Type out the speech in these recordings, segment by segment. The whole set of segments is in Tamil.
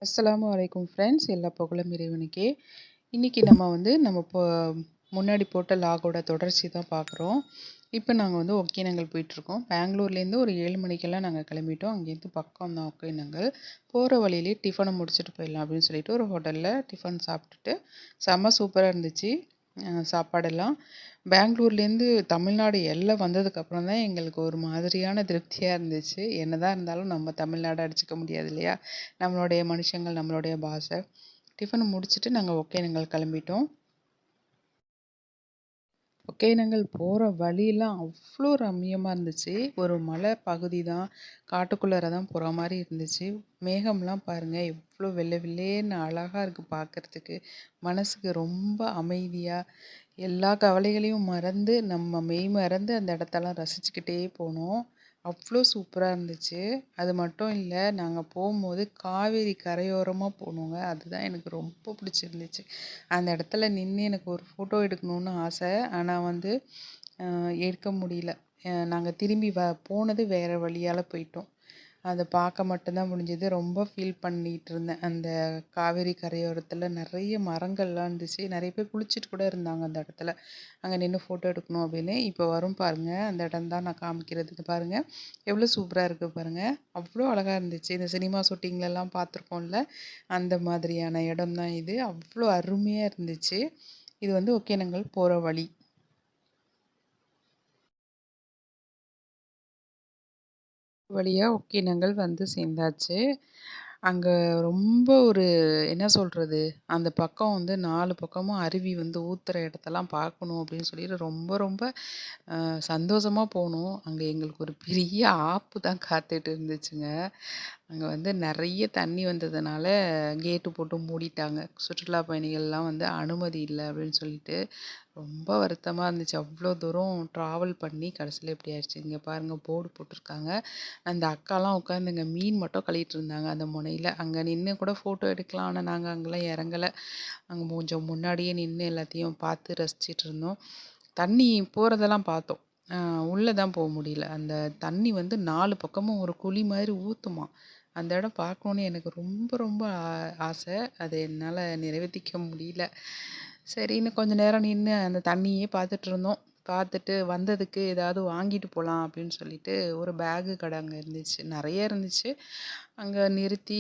அஸ்ஸலாமு அலைக்கும் ஃப்ரெண்ட்ஸ். எல்லா புகழும் இறைவனுக்கே. இன்னைக்கு நம்ம முன்னாடி போட்ட லாகோட தொடர்ச்சி தான் பார்க்குறோம். இப்போ நாங்கள் வந்து ஒகேனக்கல் போயிட்டுருக்கோம். பெங்களூர்லேருந்து ஒரு 7 மணிக்கெல்லாம் நாங்கள் கிளம்பிட்டோம். அங்கேருந்து பக்கம் தான் ஒகேனக்கல். போகிற வழியிலே டிஃபனை முடிச்சுட்டு போயிடலாம் அப்படின்னு சொல்லிட்டு ஒரு ஹோட்டலில் டிஃபன் சாப்பிட்டுட்டு செம்ம சூப்பராக இருந்துச்சு சாப்பாடெல்லாம். பெங்களூர்லேருந்து தமிழ்நாடு எல்லை வந்ததுக்கப்புறம் தான் எங்களுக்கு ஒரு மாதிரியான திருப்தியாக இருந்துச்சு. என்னதான் இருந்தாலும் நம்ம தமிழ்நாடு அடிச்சுக்க முடியாது இல்லையா? நம்மளுடைய மனுஷங்கள், நம்மளுடைய பாஷை. டிஃபன் முடிச்சுட்டு நாங்கள் ஒகேனக்கல் கிளம்பிட்டோம். ஒகேனக்கல் போகிற வழியெல்லாம் அவ்வளோ ரம்மியமாக இருந்துச்சு. ஒரு மலை பகுதி தான், காட்டுக்குள்ளார தான் போகிற மாதிரி இருந்துச்சு. மேகம்லாம் பாருங்கள் எவ்வளோ வெள்ளை வெள்ளேன்னு அழகாக இருக்குது பார்க்குறதுக்கு. மனசுக்கு ரொம்ப அமைதியாக எல்லா கவலைகளையும் மறந்து நம்ம மெய் மறந்து அந்த இடத்தெல்லாம் ரசிச்சுக்கிட்டே போனோம். அவ்வளோ சூப்பராக இருந்துச்சு. அது மட்டும் இல்லை, நாங்கள் போகும்போது காவேரி கரையோரமாக போனோங்க. அதுதான் எனக்கு ரொம்ப பிடிச்சிருந்துச்சு. அந்த இடத்துல நின்று எனக்கு ஒரு ஃபோட்டோ எடுக்கணும்னு ஆசை. ஆனால் வந்து எடுக்க முடியல. நாங்கள் திரும்பி போனது வேறு வழியால் போயிட்டோம். அதை பார்க்க மட்டும்தான் முடிஞ்சது. ரொம்ப ஃபீல் பண்ணிகிட்டு இருந்தேன். அந்த காவேரி கரையோரத்தில் நிறைய மரங்கள்லாம் இருந்துச்சு. நிறைய பேர் குளிச்சுட்டு கூட இருந்தாங்க அந்த இடத்துல. அங்கே நின்று ஃபோட்டோ எடுக்கணும் அப்படின்னு. இப்போ வரும் பாருங்கள், அந்த இடம் தான் நான் காமிக்கிறதுக்கு. பாருங்கள் எவ்வளோ சூப்பராக இருக்குது பாருங்கள். அவ்வளோ அழகாக இருந்துச்சு. இந்த சினிமா ஷூட்டிங்லலாம் பார்த்துருக்கோம்ல, அந்த மாதிரியான இடம் தான் இது. அவ்வளோ அருமையாக இருந்துச்சு. இது வந்து ஒகேனக்கல் போகிற வழி. வழியாக ஒகேனக்கல் வந்து சேர்ந்தாச்சு. அங்கே ரொம்ப ஒரு என்ன சொல்கிறது, அந்த பக்கம் வந்து 4 பக்கமும் அருவி வந்து ஊற்றுற இடத்தெல்லாம் பார்க்கணும் அப்படின்னு சொல்லிட்டு ரொம்ப ரொம்ப சந்தோஷமாக போனோம். அங்கே எங்களுக்கு ஒரு பெரிய ஆப்பு தான் காத்துட்டு இருந்துச்சுங்க. அங்கே வந்து நிறைய தண்ணி வந்ததுனால கேட்டு போட்டு மூடிட்டாங்க. சுற்றுலா பயணிகள்லாம் வந்து அனுமதி இல்லை அப்படின்னு சொல்லிட்டு ரொம்ப வருத்தமாக இருந்துச்சு. அவ்வளோ தூரம் ட்ராவல் பண்ணி கடைசியில் இப்படி ஆயிடுச்சு. இங்கே பாருங்கள் போர்டு போட்டிருக்காங்க. அந்த அக்காலாம் உட்காந்துங்க மீன் மட்டும் கழுவிட்டு இருந்தாங்க அந்த முனையில். அங்கே நின்று கூட ஃபோட்டோ எடுக்கலாம். ஆனால் நாங்கள் அங்கெல்லாம் இறங்கலை. அங்கே கொஞ்சம் முன்னாடியே நின்று எல்லாத்தையும் பார்த்து ரசிச்சிட்டு இருந்தோம். தண்ணி போகிறதெல்லாம் பார்த்தோம். உள்ளே தான் போக முடியல. அந்த தண்ணி வந்து 4 பக்கமும் ஒரு குழி மாதிரி ஊற்றுமா. அந்த இடம் பார்க்கணுன்னு எனக்கு ரொம்ப ரொம்ப ஆசை. அதை என்னால் நிறைவேற்றிக்க முடியல. சரின்னு கொஞ்சம் நேரம் நின்று அந்த தண்ணியே பார்த்துட்டு இருந்தோம். பார்த்துட்டு வந்ததுக்கு ஏதாவது வாங்கிட்டு போகலாம் அப்படின்னு சொல்லிட்டு ஒரு பேகு கடை அங்கே இருந்துச்சு. நிறைய இருந்துச்சு. அங்கே நிறுத்தி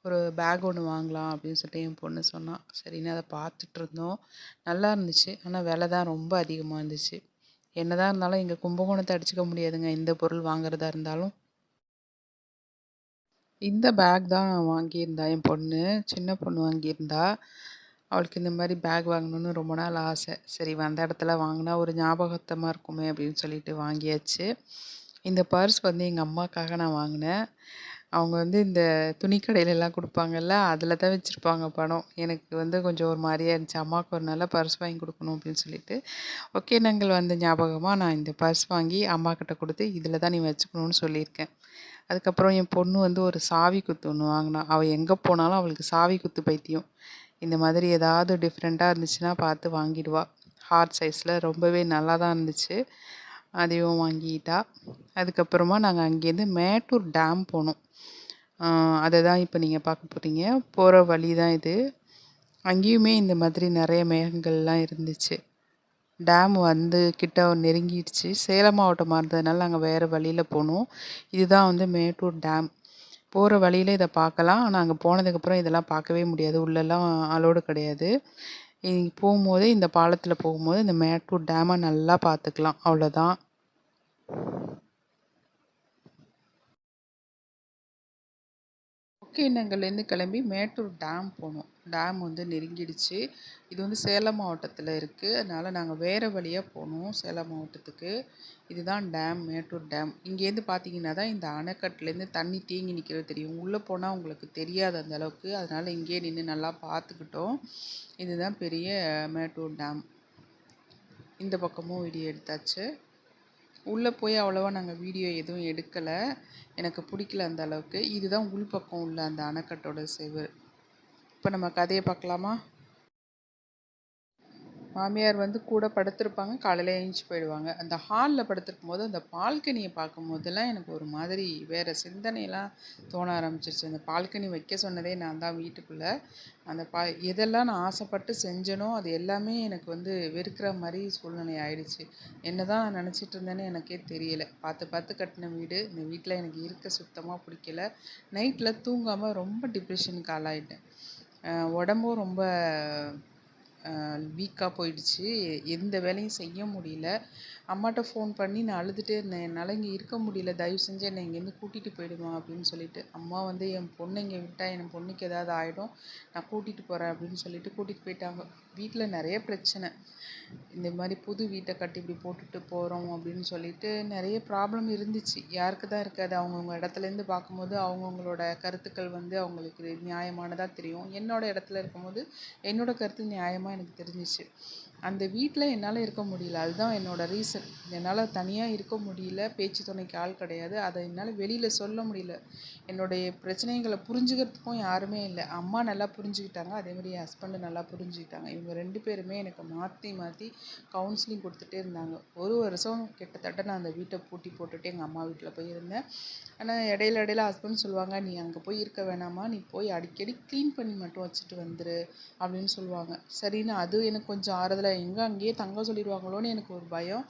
ஒரு பேக் ஒன்று வாங்கலாம் அப்படின்னு சொல்லிட்டு என் பொண்ணு சொன்னான். சரின்னு அதை பார்த்துட்டு இருந்தோம். நல்லா இருந்துச்சு. ஆனால் விலை தான் ரொம்ப அதிகமாக இருந்துச்சு. என்னதான் இருந்தாலும் எங்கள் கும்பகோணத்தை அடிச்சுக்க முடியாதுங்க, எந்த பொருள் வாங்குறதா இருந்தாலும். இந்த பேக் தான் நான் வாங்கியிருந்தா என் பொண்ணு. சின்ன பொண்ணு வாங்கியிருந்தா. அவளுக்கு இந்த மாதிரி பேக் வாங்கணுன்னு ரொம்ப நாள் ஆசை. சரி வந்த இடத்துல வாங்கினா ஒரு ஞாபகார்த்தமாக இருக்குமே அப்படின்னு சொல்லிட்டு வாங்கியாச்சு. இந்த பர்ஸ் வந்து எங்கள் அம்மாக்காக நான் வாங்கினேன். அவங்க வந்து இந்த துணி கடையிலலாம் கொடுப்பாங்கல்ல, அதில் தான் வச்சுருப்பாங்க பணம். எனக்கு வந்து கொஞ்சம் ஒரு மாதிரியா இருந்துச்சு. அம்மாவுக்கு ஒரு நல்ல பர்ஸ் வாங்கி கொடுக்கணும் அப்படின்னு சொல்லிட்டு ஒகேனக்கல் வந்த ஞாபகமாக நான் இந்த பர்ஸ் வாங்கி அம்மாக்கிட்ட கொடுத்து இதில் தான் நீ வச்சுக்கணும்னு சொல்லியிருக்கேன். அதுக்கப்புறம் என் பொண்ணு வந்து ஒரு சாவி குத்து ஒன்று வாங்கினா. அவள் எங்கே போனாலும் அவளுக்கு சாவி குத்து பைத்தியம். இந்த மாதிரி ஏதாவது டிஃப்ரெண்ட்டாக இருந்துச்சுன்னா பார்த்து வாங்கிடுவா. ஹார்ட் சைஸில் ரொம்பவே நல்லா தான் இருந்துச்சு. அதையும் வாங்கிட்டா. அதுக்கப்புறமா நாங்கள் அங்கேருந்து மேட்டூர் டேம் போனோம். அதை தான் இப்போ நீங்கள் பார்க்க போகிறீங்க. போகிற வழி தான் இது. அங்கேயுமே இந்த மாதிரி நிறைய மேகங்கள்லாம் இருந்துச்சு. டேம் வந்து கிட்ட நெருங்கிடுச்சு. சேலம் மாவட்டமாக இருந்ததுனால நாங்கள் வேறு வழியில் போனோம். இதுதான் வந்து மேட்டூர் டேம். போகிற வழியில் இதை பார்க்கலாம். ஆனால் அங்கே போனதுக்கப்புறம் இதெல்லாம் பார்க்கவே முடியாது. உள்ளெல்லாம் அலோடு கிடையாது. போகும்போதே இந்த பாலத்தில் போகும்போது இந்த மேட்டூர் டேமை நல்லா பார்த்துக்கலாம். அவ்வளோதான். ஒகேனக்கல்லேருந்து கிளம்பி மேட்டூர் டேம் போனோம். டேம் வந்து நெருங்கிடுச்சு. இது வந்து சேலம் மாவட்டத்தில் இருக்குது. அதனால் நாங்கள் வேறு வழியாக போனோம் சேலம் மாவட்டத்துக்கு. இதுதான் டேம், மேட்டூர் டேம். இங்கேருந்து பார்த்தீங்கன்னா தான் இந்த அணைக்கட்டுலேருந்து தண்ணி தேங்கி நிற்கிறது தெரியும். உள்ளே போனால் உங்களுக்கு தெரியாது அந்த அளவுக்கு. அதனால் இங்கேயே நின்று நல்லா பார்த்துக்கிட்டோம். இதுதான் பெரிய மேட்டூர் டேம். இந்த பக்கமும் வீடியோ எடுத்தாச்சு. உள்ளே போய் அவ்வளோவா நாங்கள் வீடியோ எதுவும் எடுக்கலை. எனக்கு பிடிக்கல அந்த அளவுக்கு. இதுதான் உள்பக்கம் உள்ள அந்த அணைக்கட்டோட செவுரு. இப்போ நம்ம கதையை பார்க்கலாமா? மாமியார் வந்து கூட படுத்திருப்பாங்க. காலையில எழுந்துச்சி போயிடுவாங்க. அந்த ஹால்ல படுத்திருக்கும்போது, அந்த பால்கனிய பார்க்கும்போதெல்லாம் எனக்கு ஒரு மாதிரி வேறு சிந்தனைலாம் தோண ஆரம்பிச்சிருச்சு. அந்த பால்கனி வைக்க சொன்னதே நான் தான் வீட்டுக்குள்ள. அந்த எதெல்லாம் நான் ஆசைப்பட்டு செஞ்சேனோ, அது எல்லாமே எனக்கு வந்து வெறுக்கிற மாரி சூழ்நிலை ஆயிடுச்சு. என்னதான் நினச்சிட்டு இருந்தேன்னு எனக்கே தெரியல. பார்த்து பார்த்து கட்டின வீடு. இந்த வீட்ல எனக்கு இருக்க சுத்தமா பிடிக்கல. நைட்ல தூங்காம ரொம்ப டிப்ரெஷனுக்கு ஆளாயிட்டேன். உடம்பும் ரொம்ப வீக்காக போயிடுச்சு. எந்த வேலையும் செய்ய முடியல. அம்மாட்ட ஃபோன் பண்ணி நான் அழுதுட்டே இருந்தேன். என்னால் இங்கே இருக்க முடியல. தயவு செஞ்சு என்னை இங்கேருந்து கூட்டிகிட்டு போயிடுமா அப்படின்னு சொல்லிட்டு. அம்மா வந்து என் பொண்ணை இங்கே விட்டால் என் பொண்ணுக்கு ஏதாவது ஆகிடும். நான் கூட்டிகிட்டு போகிறேன் அப்படின்னு சொல்லிட்டு கூட்டிகிட்டு போயிட்டாங்க. வீட்டில் நிறைய பிரச்சனை. இந்த மாதிரி புது வீட்டை கட்டி இப்படி போட்டுட்டு போகிறோம் அப்படின்னு சொல்லிட்டு நிறைய ப்ராப்ளம் இருந்துச்சு. யாருக்கு தான் இருக்காது. அவங்கவுங்க இடத்துலேருந்து பார்க்கும்போது அவங்கவுங்களோட கருத்துக்கள் வந்து அவங்களுக்கு நியாயமானதாக தெரியும். என்னோடய இடத்துல இருக்கும்போது என்னோடய கருத்து நியாயமாக எனக்கு தெரிஞ்சிச்சு. அந்த வீட்டில் என்னால் இருக்க முடியல. அதுதான் என்னோடய ரீசன். என்னால் தனியாக இருக்க முடியல. பேச்சு துணைக்கு ஆள் கிடையாது. அதை என்னால் வெளியில் சொல்ல முடியல. என்னுடைய பிரச்சனைகளை புரிஞ்சுக்கிறதுக்கும் யாருமே இல்லை. அம்மா நல்லா புரிஞ்சுக்கிட்டாங்க. அதேமாதிரி என் ஹஸ்பண்டு நல்லா புரிஞ்சுக்கிட்டாங்க. இவங்க 2 பேருமே எனக்கு மாற்றி மாற்றி கவுன்சிலிங் கொடுத்துட்டே இருந்தாங்க. ஒரு வருஷம் கிட்டத்தட்ட நான் அந்த வீட்டை பூட்டி போட்டுட்டு எங்கள் அம்மா வீட்டில் போய் இருந்தேன். ஆனால் இடையில ஹஸ்பண்ட் சொல்லுவாங்க, நீ அங்கே போய் இருக்க வேணாமா, நீ போய் அடிக்கடி க்ளீன் பண்ணி மட்டும் வச்சுட்டு வந்துரு அப்படின்னு சொல்லுவாங்க. சரின்னு அது எனக்கு கொஞ்சம் ஆறுதலாக, எங்கே அங்கேயே தங்க சொல்லிடுவாங்களோன்னு எனக்கு ஒரு பயம்.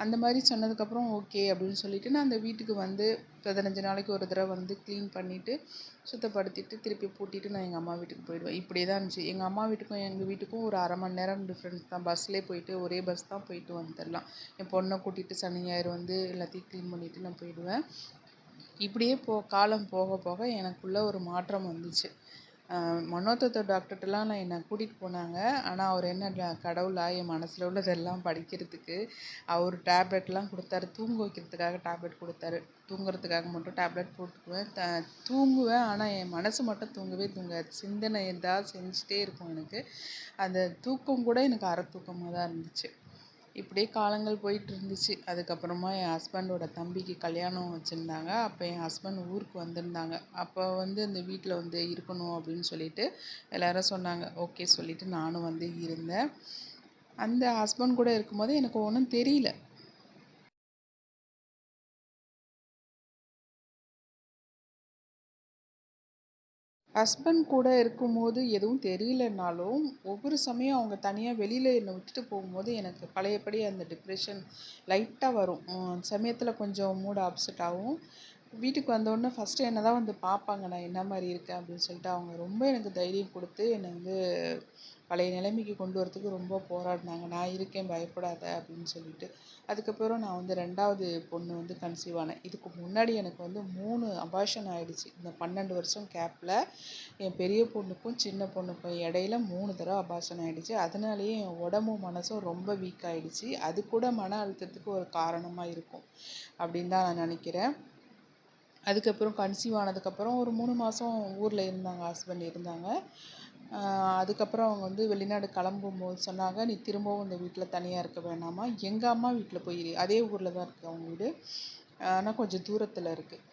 அந்த மாதிரி சொன்னதுக்கப்புறம் ஓகே அப்படின்னு சொல்லிவிட்டு நான் அந்த வீட்டுக்கு வந்து 15 நாளைக்கு ஒரு தடவை வந்து க்ளீன் பண்ணிவிட்டு சுத்தப்படுத்திட்டு திருப்பி பூட்டிட்டு நான் எங்கள் அம்மா வீட்டுக்கு போயிடுவேன். இப்படியே தான் இருந்துச்சு. எங்கள் அம்மா வீட்டுக்கும் எங்கள் வீட்டுக்கும் ஒரு 1/2 மணி நேரம் டிஃப்ரென்ஸ் தான். பஸ்லேயே போயிட்டு ஒரே பஸ் தான் போயிட்டு வந்துடலாம். என் பொண்ணை கூட்டிகிட்டு சனி ஞாயிறு வந்து எல்லாத்தையும் க்ளீன் பண்ணிவிட்டு நான் போயிடுவேன். இப்படியே காலம் போக போக எனக்குள்ள ஒரு மாற்றம் வந்துச்சு. மனோதத்துவ டாக்டர்கிட்டலாம் நான் என்னை கூட்டிகிட்டு போனாங்க. ஆனால் அவர் என்ன கடவுளா என் மனசில் உள்ளதெல்லாம் படிக்கிறதுக்கு அவர் டேப்லெட்லாம் கொடுத்தாரு. தூங்க வைக்கிறதுக்காக டேப்லெட் கொடுத்தாரு. தூங்குறதுக்காக மட்டும் டேப்லெட் போட்டுக்குவேன். தூங்குவேன். ஆனால் என் மனசு மட்டும் தூங்கவே தூங்காது. சிந்தனை ஏதாவது செஞ்சுட்டே இருக்கும் எனக்கு. அந்த தூக்கம் கூட எனக்கு அரை தூக்கமாக தான் இருந்துச்சு. இப்படியே காலங்கள் போயிட்டு இருந்துச்சு. அதுக்கப்புறமா என் ஹஸ்பண்டோட தம்பிக்கு கல்யாணம் வச்சுருந்தாங்க. அப்போ என் ஹஸ்பண்ட் ஊருக்கு வந்திருந்தாங்க. அப்போ வந்து இந்த வீட்டில் வந்து இருக்கணும் அப்படின்னு சொல்லிட்டு எல்லாரும் சொன்னாங்க. ஓகே சொல்லிவிட்டு நானும் வந்து இருந்தேன். அந்த ஹஸ்பண்ட் கூட இருக்கும்போது எனக்கு ஒன்றும் தெரியல. ஹஸ்பண்ட் கூட இருக்கும்போது எதுவும் தெரியலனாலும், ஒவ்வொரு சமயம் அவங்க தனியாக வெளியில் என்னை விட்டுட்டு போகும்போது எனக்கு பழையபடி அந்த டிப்ரெஷன் லைட்டாக வரும். சமயத்தில் கொஞ்சம் மூட் அப்செட் ஆகும். வீட்டுக்கு வந்தோடனே ஃபஸ்ட்டு என்ன தான் வந்து பார்ப்பாங்க, நான் என்ன மாதிரி இருக்கேன் அப்படின்னு சொல்லிட்டு. அவங்க ரொம்ப எனக்கு தைரியம் கொடுத்து என்னை வந்து பழைய நிலைமைக்கு கொண்டு வரத்துக்கு ரொம்ப போராடினாங்க. நான் இருக்கேன் பயப்படாத அப்படின்னு சொல்லிட்டு. அதுக்கப்புறம் நான் வந்து 2வது பொண்ணு வந்து கன்சீவ் ஆனேன். இதுக்கு முன்னாடி எனக்கு வந்து 3 அபார்ஷன் ஆகிடுச்சு. இந்த 12 வருஷம் கேப்பில் என் பெரிய பொண்ணுக்கும் சின்ன பொண்ணுக்கும் இடையில 3 தடவை அபார்ஷன் ஆகிடுச்சு. அதனாலேயே என் உடம்பும் மனசும் ரொம்ப வீக் ஆகிடுச்சு. அது கூட மன அழுத்தத்துக்கு ஒரு காரணமாக இருக்கும் அப்படின்னு தான் நான் நினைக்கிறேன். அதுக்கப்புறம் கன்சீவ் ஆனதுக்கப்புறம் ஒரு 3 மாதம் ஊரில் இருந்தாங்க, ஹஸ்பண்ட் இருந்தாங்க. அதுக்கப்புறம் அவங்க வந்து வெளிநாடு கிளம்பும்போது சொன்னாங்க, நீ திரும்பவும் இந்த வீட்டில் தனியாக இருக்க வேணாமா, எங்கள் அம்மா வீட்டில் போய் இரு. அதே ஊரில் தான் இருக்குது அவங்க வீடு. ஆனால் கொஞ்சம் தூரத்தில் இருக்குது.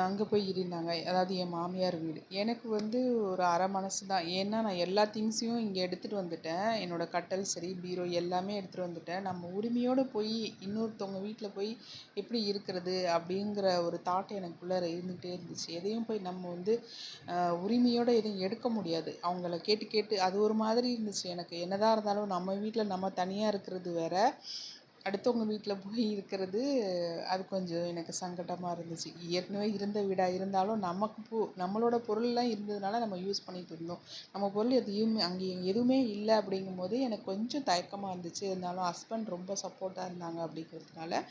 அங்கே போய் இருந்தாங்க. அதாவது என் மாமியார் வீடு. எனக்கு வந்து ஒரு அரை மனசு தான். ஏன்னா நான் எல்லா திங்ஸையும் இங்கே எடுத்துகிட்டு வந்துட்டேன். என்னோடய கட்டில் சரி, பீரோ எல்லாமே எடுத்துகிட்டு வந்துட்டேன். நம்ம உரிமையோடு போய் இன்னொருத்தவங்க வீட்டில் போய் எப்படி இருக்கிறது அப்படிங்கிற ஒரு தாட் எனக்குள்ளே இருந்துகிட்டே இருந்துச்சு. எதையும் போய் நம்ம வந்து உரிமையோடு எதுவும் எடுக்க முடியாது. அவங்கள கேட்டு கேட்டு அது ஒரு மாதிரி இருந்துச்சு எனக்கு. என்னதான் இருந்தாலும் நம்ம வீட்டில் நம்ம தனியாக இருக்கிறது வேற, அடுத்தவங்க வீட்டில் போய் இருக்கிறது அது கொஞ்சம் எனக்கு சங்கடமாக இருந்துச்சு. ஏற்கனவே இருந்த வீடாக இருந்தாலும் நமக்கு நம்மளோட பொருள்லாம் இருந்ததுனால நம்ம யூஸ் பண்ணிகிட்டு இருந்தோம். நம்ம பொருள் எதையும் அங்கே எதுவுமே இல்லை அப்படிங்கும்போது எனக்கு கொஞ்சம் தயக்கமாக இருந்துச்சு. இருந்தாலும் ஹஸ்பண்ட் ரொம்ப சப்போர்ட்டாக இருந்தாங்க அப்படிங்கிறதுனால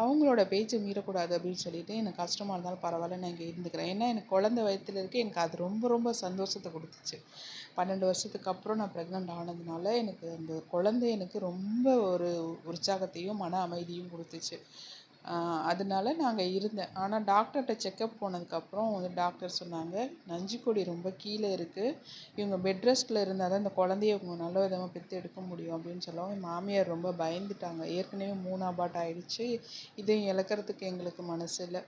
அவங்களோட பேச்சை மீறக்கூடாது அப்படின்னு சொல்லிட்டு, எனக்கு கஷ்டமாக இருந்தாலும் பரவாயில்ல நான் இங்கே இருந்துக்கிறேன். ஏன்னா எனக்கு குழந்தை வயித்துல இருக்குது. எனக்கு அது ரொம்ப ரொம்ப சந்தோஷத்தை கொடுத்துச்சு. 12 வருஷத்துக்கு அப்புறம் நான் ப்ரெக்னென்ட் ஆனதுனால எனக்கு அந்த குழந்தை எனக்கு ரொம்ப ஒரு உற்சாகத்தையும் மன அமைதியும் கொடுத்துச்சு. அதனால நாங்கள் இருந்தேன். ஆனால் டாக்டர்கிட்ட செக்கப் போனதுக்கப்புறம் வந்து டாக்டர் சொன்னாங்க, நஞ்சுக்கொடி ரொம்ப கீழே இருக்குது. இவங்க பெட் ரெஸ்ட்டில் இருந்தால் தான் இந்த குழந்தைய இவங்க நல்ல விதமாக பெற்று எடுக்க முடியும் அப்படின்னு சொல்லவும் என் மாமியார் ரொம்ப பயந்துட்டாங்க. ஏற்கனவே 3 அபார்ட் ஆகிடுச்சு. இதையும் இழக்கிறதுக்கு எங்களுக்கு மனசு இல்லை.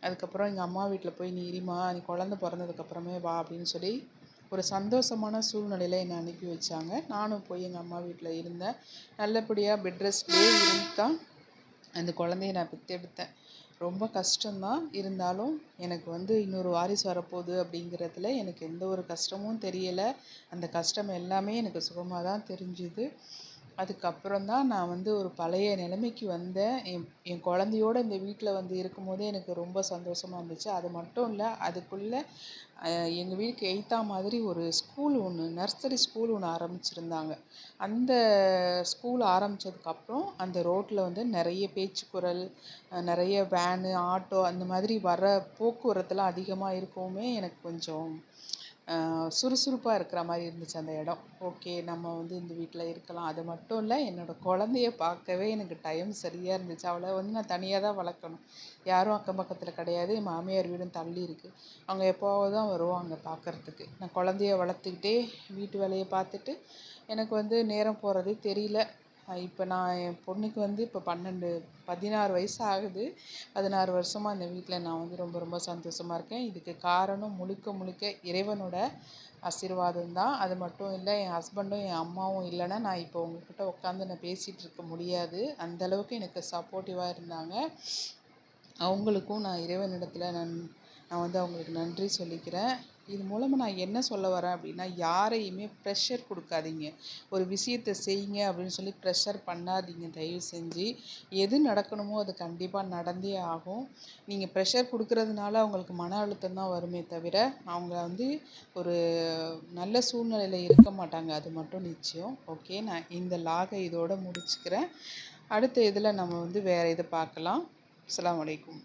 அதுக்கப்புறம் எங்கள் அம்மா வீட்டில் போய் நீ இருமா, நீ குழந்தை பிறந்ததுக்கப்புறமே வா அப்படின்னு சொல்லி ஒரு சந்தோஷமான சூழ்நிலையில என்னை அனுப்பி வச்சாங்க. நானும் போய் எங்கள் அம்மா வீட்டில் இருந்தேன். நல்லபடியாக பெட் ரெஸ்ட்லேயே இருந்து தான் அந்த குழந்தைய நான் பெற்றெடுத்தேன். ரொம்ப கஷ்டம்தான். இருந்தாலும் எனக்கு இன்னொரு வாரிசு வரப்போகுது அப்படிங்கிறதுல எனக்கு எந்த ஒரு கஷ்டமும் தெரியலை. அந்த கஷ்டம் எல்லாமே எனக்கு சுகமாக தான் தெரிஞ்சுது. அதுக்கப்புறம் தான் நான் ஒரு பழைய நிலைமைக்கு வந்தேன். என் குழந்தையோட இந்த வீட்டில் இருக்கும்போதே எனக்கு ரொம்ப சந்தோஷமாக இருந்துச்சு. அது மட்டும் இல்லை, அதுக்குள்ளே எங்கள் வீட்டுக்கு எய்த்தா மாதிரி ஒரு ஸ்கூல் ஒன்று, நர்சரி ஸ்கூல் ஒன்று ஆரம்பிச்சிருந்தாங்க. அந்த ஸ்கூல் ஆரம்பித்ததுக்கப்புறம் அந்த ரோட்டில் நிறைய பேச்சுக்குரல், நிறைய வேனு, ஆட்டோ அந்த மாதிரி வர போக்குவரத்துலாம் அதிகமாக இருக்கவுமே எனக்கு கொஞ்சம் சுறுசுறுப்பாக இருக்கிற மாதிரி இருந்துச்சு அந்த இடம். ஓகே, நம்ம இந்த வீட்டில் இருக்கலாம். அது மட்டும் இல்லை, என்னோடய குழந்தைய பார்க்கவே எனக்கு டைம் சரியாக இருந்துச்சு. அவளை நான் தனியாக தான் வளர்க்கணும். யாரும் அக்கம் பக்கத்தில் கிடையாது. என் மாமியார் வீடும் தள்ளி இருக்குது. அவங்க எப்போவாவது தான் வருவாங்க பார்க்குறதுக்கு. நான் குழந்தைய வளர்த்துக்கிட்டே வீட்டு வேலையை பார்த்துட்டு எனக்கு நேரம் போகிறதே தெரியல. இப்போ நான் என் பொண்ணுக்கு இப்போ 16 வயசு ஆகுது. 16 வருஷமாக இந்த வீட்டில் நான் ரொம்ப ரொம்ப சந்தோஷமாக இருக்கேன். இதுக்கு காரணம் முழுக்க முழுக்க இறைவனோட ஆசீர்வாதம் தான். அது மட்டும் இல்லை, என் ஹஸ்பண்டும் என் அம்மாவும் இல்லைன்னா நான் இப்போ உங்ககிட்ட உட்காந்து நான் பேசிகிட்டு இருக்க முடியாது. அந்தளவுக்கு எனக்கு சப்போர்ட்டிவாக இருந்தாங்க. அவங்களுக்கும் நான் இறைவனிடத்தில் நான் அவங்களுக்கு நன்றி சொல்லிக்கிறேன். இது மூலமாக நான் என்ன சொல்ல வரேன் அப்படின்னா, யாரையுமே ப்ரெஷர் கொடுக்காதீங்க. ஒரு விஷயத்தை செய்யுங்க அப்படின்னு சொல்லி ப்ரெஷர் பண்ணாதீங்க தயவு செஞ்சு. எது நடக்கணுமோ அது கண்டிப்பாக நடந்தே ஆகும். நீங்கள் ப்ரெஷர் கொடுக்கறதுனால அவங்களுக்கு மன அழுத்தம் தான் வருமே தவிர, அவங்க ஒரு நல்ல சூழ்நிலையில் இருக்க மாட்டாங்க. அது மட்டும் நிச்சயம். ஓகே, நான் இந்த லாகை இதோட முடிச்சுக்கிறேன். அடுத்த இதில் நம்ம வேறு இதை பார்க்கலாம். அஸ்ஸலாமு அலைக்கும்.